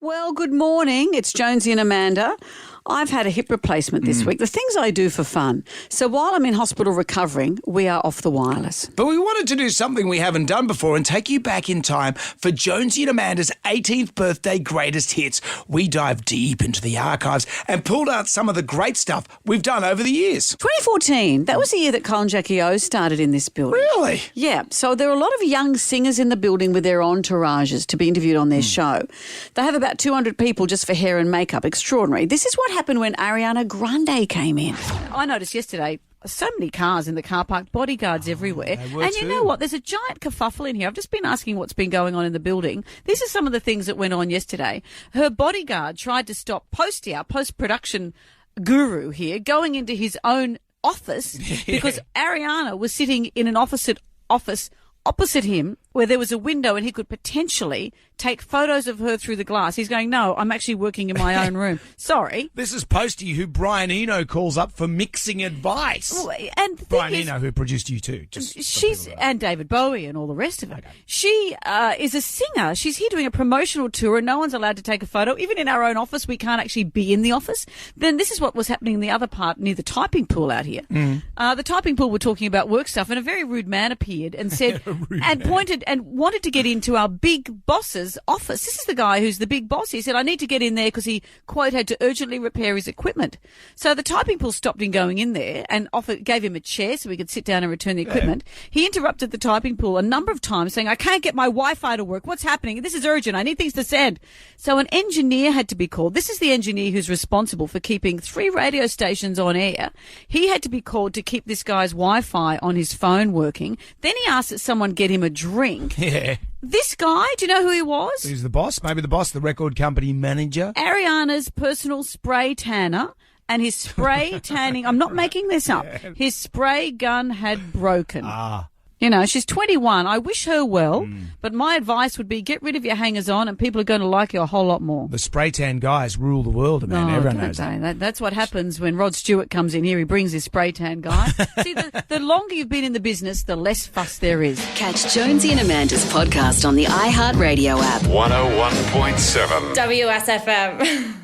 Well, good morning. It's Jonesy and Amanda. I've had a hip replacement this week. The things I do for fun. So while I'm in hospital recovering, we are off the wireless. But we wanted to do something we haven't done before and take you back in time for Jonesy and Amanda's 18th birthday greatest hits. We dived deep into the archives and pulled out some of the great stuff we've done over the years. 2014, that was the year that Kyle and Jackie O started in this building. Really? Yeah, so there are a lot of young singers in the building with their entourages to be interviewed on their show. They have about 200 people just for hair and makeup. Extraordinary. This is what happened when Ariana Grande came in. I noticed yesterday so many cars in the car park, bodyguards everywhere. And you know what? There's a giant kerfuffle in here. I've just been asking what's been going on in the building. This is some of the things that went on yesterday. Her bodyguard tried to stop Posty, our post-production guru here, going into his own office because Ariana was sitting in an office opposite him where there was a window and he could potentially take photos of her through the glass. He's going, no, I'm actually working in my own room. Sorry. This is Posty, who Brian Eno calls up for mixing advice. Well, and the Brian thing is, Eno, who produced you too. and David Bowie and all the rest of it. Okay. She is a singer. She's here doing a promotional tour and no one's allowed to take a photo. Even in our own office, we can't actually be in the office. Then this is what was happening in the other part near the typing pool out here. The typing pool were talking about work stuff and a very rude man appeared and said, pointed and wanted to get into our big boss's office. This is the guy who's the big boss. He said, I need to get in there because he, quote, had to urgently repair his equipment. So the typing pool stopped him going in there and gave him a chair so he could sit down and return the equipment. He interrupted the typing pool a number of times saying, I can't get my Wi-Fi to work. What's happening? This is urgent. I need things to send. So an engineer had to be called. This is the engineer who's responsible for keeping 3 radio stations on air. He had to be called to keep this guy's Wi-Fi on his phone working. Then he asked that someone get him a drink. Yeah. This guy, do you know who he was? Who's the boss? Maybe the boss, the record company manager? Ariana's personal spray tanner. And his spray tanning, I'm not making this up, his spray gun had broken. You know, she's 21. I wish her well, but my advice would be get rid of your hangers-on and people are going to like you a whole lot more. The spray tan guys rule the world, man. Everyone knows that. That's what happens when Rod Stewart comes in here. He brings his spray tan guy. See, the longer you've been in the business, the less fuss there is. Catch Jonesy and Amanda's podcast on the iHeartRadio app. 101.7 WSFM.